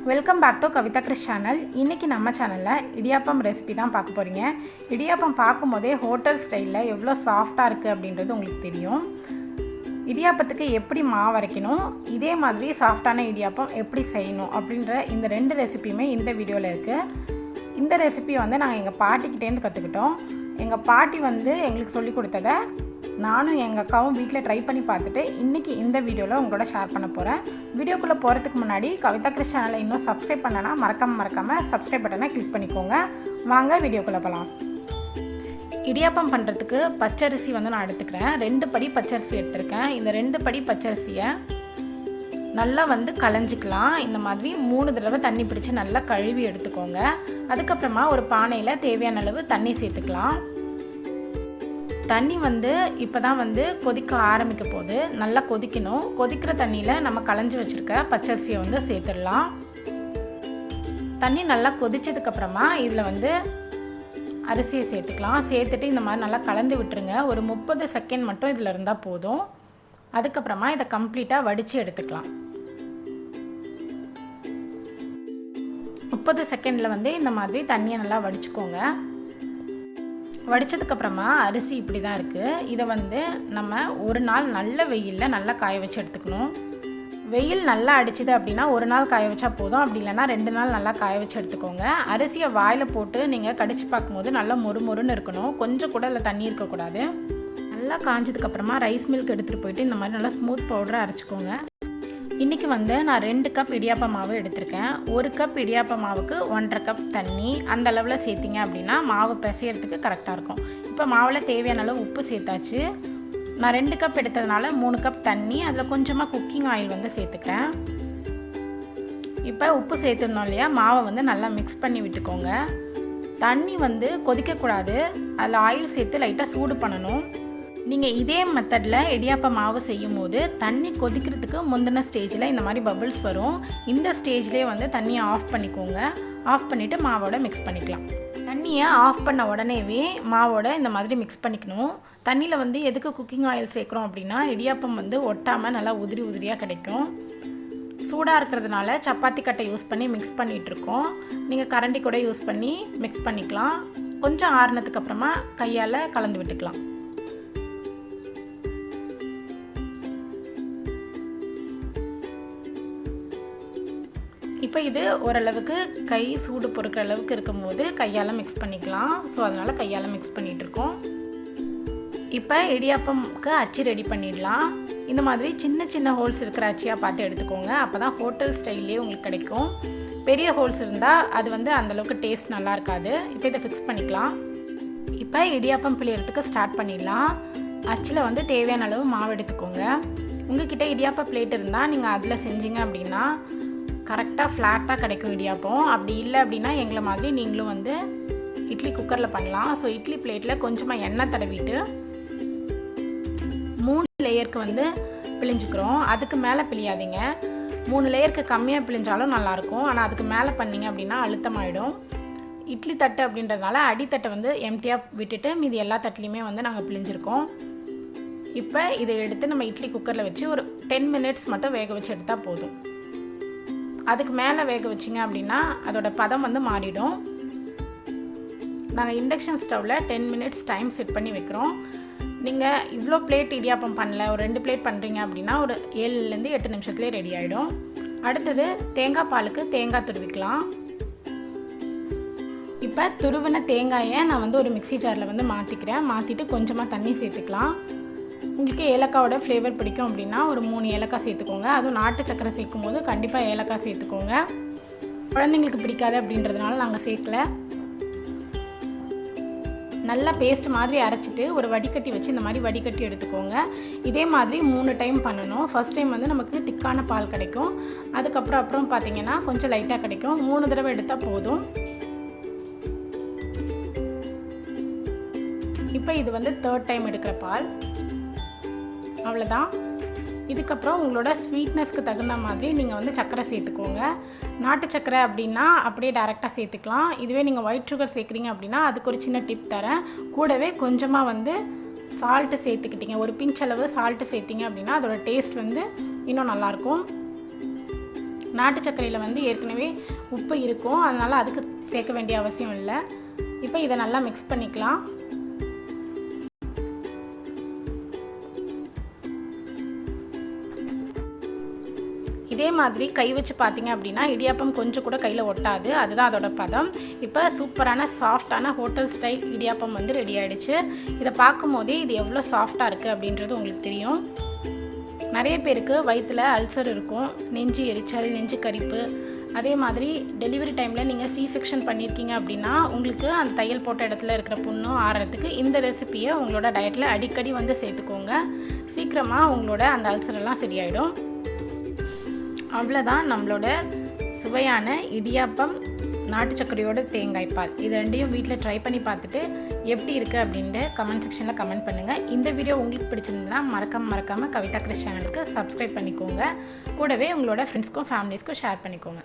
Welcome back to Kavitha Chris channel. இன்றைக்கி நம்ம சேனலில் இடியாப்பம் ரெசிபி தான் பார்க்க போகிறீங்க. இடியாப்பம் பார்க்கும்போதே ஹோட்டல் ஸ்டைலில் எவ்வளோ சாஃப்டாக இருக்குது அப்படின்றது உங்களுக்கு தெரியும். இடியாப்பத்துக்கு எப்படி மாவு அரைக்கணும், இதே மாதிரி சாஃப்டான இடியாப்பம் எப்படி செய்யணும் அப்படின்ற இந்த 2 ரெசிபியுமே இந்த வீடியோவில் இருக்குது. இந்த ரெசிபி நாங்கள் எங்கள் பாட்டிக்கிட்டேருந்து கற்றுக்கிட்டோம். எங்கள் பாட்டி எங்களுக்கு சொல்லி கொடுத்ததை நானும் எங்கள் அக்காவும் வீட்டில் ட்ரை பண்ணி பார்த்துட்டு இன்றைக்கி இந்த வீடியோவில் உங்களோட ஷேர் பண்ண போகிறேன். வீடியோக்குள்ளே போகிறதுக்கு முன்னாடி கவிதா கிறிஸ் சேனலை இன்னும் சப்ஸ்கிரைப் பண்ணனா மறக்காமல் சப்ஸ்கிரைப் பட்டனை கிளிக் பண்ணிக்கோங்க. வாங்க வீடியோக்குள்ளே போகலாம். இடியாப்பம் பண்ணுறதுக்கு பச்சரிசி நான் எடுத்துக்கிறேன். 2 படி பச்சரிசி எடுத்துருக்கேன். இந்த 2 படி பச்சரிசியை நல்லா களைஞ்சிக்கலாம். இந்த மாதிரி 3 தடவை தண்ணி பிடிச்சி நல்லா கழுவி எடுத்துக்கோங்க. அதுக்கப்புறமா ஒரு பானையில் தேவையான அளவு தண்ணி சேர்த்துக்கலாம். தண்ணி இப்போ தான் கொதிக்க ஆரம்பிக்க போகுது. நல்லா கொதிக்கணும். கொதிக்கிற தண்ணியில் நம்ம களைஞ்சி வச்சுருக்க பச்சரிசியை சேர்த்துடலாம். தண்ணி நல்லா கொதிச்சதுக்கப்புறமா இதில் அரிசியை சேர்த்துக்கலாம். சேர்த்துட்டு இந்த மாதிரி நல்லா கலந்து விட்டுருங்க. ஒரு 30 செகண்ட் மட்டும் இதில் இருந்தால் போதும். அதுக்கப்புறமா இதை கம்ப்ளீட்டாக வடித்து எடுத்துக்கலாம். 30 செகண்டில் இந்த மாதிரி தண்ணியை நல்லா வடிச்சுக்கோங்க. வடித்ததுக்கப்புறமா அரிசி இப்படி தான் இருக்குது. இதை நம்ம ஒரு நாள் நல்ல வெயிலில் நல்லா காய வச்சு எடுத்துக்கணும். வெயில் நல்லா அடிச்சுது அப்படின்னா ஒரு நாள் காய வச்சா போதும். அப்படி இல்லைன்னா 2 நாள் நல்லா காய வச்சு எடுத்துக்கோங்க. அரிசியை வாயில் போட்டு நீங்கள் கடிச்சு பார்க்கும்போது நல்லா மொறுன்னு இருக்கணும். கொஞ்சம் கூட அதில் தண்ணி இருக்கக்கூடாது. நல்லா காஞ்சதுக்கப்புறமா ரைஸ் மில்க் எடுத்துகிட்டு போயிட்டு இந்த மாதிரி நல்லா ஸ்மூத் பவுடரை அரைச்சிக்கோங்க. இன்றைக்கி நான் 2 கப் இடியாப்ப மாவு எடுத்திருக்கேன். 1 கப் இடியாப்ப மாவுக்கு 1.5 கப் தண்ணி அந்த அளவில் சேர்த்திங்க அப்படின்னா மாவு பிசையறதுக்கு கரெக்டாக இருக்கும். இப்போ மாவில் தேவையான அளவு உப்பு சேர்த்தாச்சு. நான் 2 கப் எடுத்ததுனால 3 கப் தண்ணி, அதில் கொஞ்சமாக குக்கிங் ஆயில் சேர்த்துக்கிறேன். இப்போ உப்பு சேர்த்துருந்தோம் இல்லையா, மாவை நல்லா மிக்ஸ் பண்ணி விட்டுக்கோங்க. தண்ணி கொதிக்கக்கூடாது. அதில் ஆயில் சேர்த்து லைட்டாக சூடு பண்ணணும். நீங்கள் இதே மெத்தடில் இடியாப்ப மாவு செய்யும் போது தண்ணி கொதிக்கிறதுக்கு முந்தின ஸ்டேஜில் இந்த மாதிரி பபிள்ஸ் வரும். இந்த ஸ்டேஜ்லேயே தண்ணியை ஆஃப் பண்ணிக்கோங்க. ஆஃப் பண்ணிவிட்டு மாவோட மிக்ஸ் பண்ணிக்கலாம். தண்ணியை ஆஃப் பண்ண உடனேவே மாவோட இந்த மாதிரி மிக்ஸ் பண்ணிக்கணும். தண்ணியில் எதுக்கு குக்கிங் ஆயில் சேர்க்குறோம் அப்படின்னா இடியாப்பம் ஒட்டாமல் நல்லா உதிரியாக கிடைக்கும். சூடாக இருக்கிறதுனால சப்பாத்தி கட்டை யூஸ் பண்ணி மிக்ஸ் பண்ணிகிட்ருக்கோம். நீங்கள் கரண்டி கூட யூஸ் பண்ணி மிக்ஸ் பண்ணிக்கலாம். கொஞ்சம் ஆறுனதுக்கு அப்புறமா கையால் கலந்து விட்டுக்கலாம். இப்போ இது ஓரளவுக்கு கை சூடு பொறுக்கிற அளவுக்கு இருக்கும்போது கையால் மிக்ஸ் பண்ணிக்கலாம். ஸோ அதனால் கையால் மிக்ஸ் பண்ணிகிட்ருக்கோம். இப்போ இடியாப்பம்க்கு அச்சு ரெடி பண்ணிடலாம். இந்த மாதிரி சின்ன ஹோல்ஸ் இருக்கிற அச்சியாக பார்த்து எடுத்துக்கோங்க. அப்போ தான் ஹோட்டல் ஸ்டைல்லே உங்களுக்கு கிடைக்கும். பெரிய ஹோல்ஸ் இருந்தால் அது அந்தளவுக்கு டேஸ்ட் நல்லா இருக்காது. இப்போ இதை ஃபிக்ஸ் பண்ணிக்கலாம். இப்போ இடியாப்பம் பிழியறதுக்கு ஸ்டார்ட் பண்ணிடலாம். அச்சில் தேவையான அளவு மாவு எடுத்துக்கோங்க. உங்கள்கிட்ட இடியாப்ப பிளேட் இருந்தால் நீங்கள் அதில் செஞ்சீங்க அப்படின்னா கரெக்டாக ஃப்ளாட்டாக கிடைக்கும் இடியாப்பம். அப்படி இல்லை அப்படின்னா எங்களை மாதிரி நீங்களும் இட்லி குக்கரில் பண்ணலாம். ஸோ இட்லி பிளேட்டில் கொஞ்சமாக எண்ணெய் தடவிட்டு 3 லேயருக்கு பிழிஞ்சுக்கிறோம். அதுக்கு மேலே பிழியாதீங்க. 3 லேயருக்கு கம்மியாக பிழிஞ்சாலும் நல்லாயிருக்கும். ஆனால் அதுக்கு மேலே பண்ணிங்க அப்படின்னா அழுத்தமாயிடும். இட்லி தட்டு அப்படின்றதுனால அடித்தட்டை எம்டியாக விட்டுட்டு மீதி எல்லா தட்டுலேயுமே நாங்கள் பிழிஞ்சிருக்கோம். இப்போ இதை எடுத்து நம்ம இட்லி குக்கரில் வச்சு ஒரு 10 மினிட்ஸ் மட்டும் வேக வச்சு எடுத்தால் போதும். அதுக்கு மேலே வேக வச்சிங்க அப்படின்னா அதோட பதம் மாறிடும். நாங்கள் இண்டக்ஷன் ஸ்டவ்வில் 10 மினிட்ஸ் டைம் செட் பண்ணி வைக்கிறோம். நீங்கள் இவ்வளோ பிளேட் இடியாப்பம் பண்ணல, ஒரு 2 பிளேட் பண்ணுறீங்க அப்படின்னா ஒரு 7லேருந்து 8 நிமிஷத்துலேயே ரெடி ஆகிடும். அடுத்தது தேங்காய் பாலுக்கு தேங்காய் துருவிக்கலாம். இப்போ துருவின தேங்காயை நான் ஒரு மிக்ஸி ஜாரில் மாற்றிக்கிறேன். மாற்றிட்டு கொஞ்சமாக தண்ணி சேர்த்துக்கலாம். உங்களுக்கு ஏலக்காவோட ஃப்ளேவர் பிடிக்கும் அப்படின்னா ஒரு 3 ஏலக்காய் சேர்த்துக்கோங்க. அதுவும் நாட்டு சக்கரை சேர்க்கும் போது கண்டிப்பாக ஏலக்காய் சேர்த்துக்கோங்க. குழந்தைங்களுக்கு பிடிக்காது அப்படின்றதுனால நாங்கள் சேர்க்கல. நல்லா பேஸ்ட் மாதிரி அரைச்சிட்டு ஒரு வடிகட்டி வச்சு இந்த மாதிரி வடிகட்டி எடுத்துக்கோங்க. இதே மாதிரி 3 டைம் பண்ணணும். ஃபர்ஸ்ட் டைம் நமக்கு திக்கான பால் கிடைக்கும். அதுக்கப்புறம் பார்த்தீங்கன்னா கொஞ்சம் லைட்டாக கிடைக்கும். 3 தடவை எடுத்தால் போதும். இப்போ இது 3rd டைம் எடுக்கிற பால். அவ்வளோதான். இதுக்கப்புறம் உங்களோட ஸ்வீட்னஸ்க்கு தகுந்த மாதிரி நீங்கள் சர்க்கரை சேர்த்துக்கோங்க. நாட்டு சர்க்கரை அப்படின்னா அப்படியே டைரெக்டாக சேர்த்துக்கலாம். இதுவே நீங்கள் ஒயிட் சுகர் சேர்க்குறீங்க அப்படின்னா அதுக்கு ஒரு சின்ன டிப் தரேன். கூடவே கொஞ்சமாக சால்ட்டு சேர்த்துக்கிட்டிங்க, ஒரு பிஞ்ச் அளவு சால்ட்டு சேர்த்திங்க அப்படின்னா அதோட டேஸ்ட் இன்னும் நல்லாயிருக்கும். நாட்டு சர்க்கரையில் வந்து ஏற்கனவே உப்பு இருக்கும், அதனால் அதுக்கு சேர்க்க வேண்டிய அவசியம் இல்லை. இப்போ இதை நல்லா மிக்ஸ் பண்ணிக்கலாம். இதே மாதிரி கை வச்சு பார்த்தீங்க அப்படின்னா இடியாப்பம் கொஞ்சம் கூட கையில் ஒட்டாது, அதுதான் அதோட பதம். இப்போ சூப்பரான சாஃப்டான ஹோட்டல் ஸ்டைல் இடியாப்பம் வந்து ரெடி ஆகிடுச்சு. இதை பார்க்கும் போதே இது எவ்வளோ சாஃப்டாக இருக்குது அப்படின்றது உங்களுக்கு தெரியும். நிறைய பேருக்கு வயிற்றில் அல்சர் இருக்கும், நெஞ்சு எரிச்சல், நெஞ்சு கரிப்பு. அதே மாதிரி டெலிவரி டைமில் நீங்கள் சி செக்ஷன் பண்ணியிருக்கீங்க அப்படின்னா உங்களுக்கு அந்த தையல் போட்ட இடத்துல இருக்கிற புண்ணும் ஆறுறதுக்கு இந்த ரெசிப்பியை உங்களோட டயட்டில் அடிக்கடி வந்து சேர்த்துக்கோங்க. சீக்கிரமாக உங்களோட அந்த அல்சரெல்லாம் சரியாயிடும். அவ்வளோதான், நம்மளோட சுவையான இடியாப்பம் நாட்டு சர்க்கரையோட தேங்காய் பால் இது ரெண்டையும் வீட்டில் ட்ரை பண்ணி பார்த்துட்டு எப்படி இருக்குது அப்படின்ட்டு கமெண்ட் செக்ஷனில் கமெண்ட் பண்ணுங்கள். இந்த வீடியோ உங்களுக்கு பிடிச்சிருந்ததுன்னா மறக்காமல் கவிதா கிறிஸ் சேனலுக்கு சப்ஸ்கிரைப் பண்ணிக்கோங்க. கூடவே உங்களோட ஃப்ரெண்ட்ஸ்க்கும் ஃபேமிலிஸ்க்கும் ஷேர் பண்ணிக்கோங்க.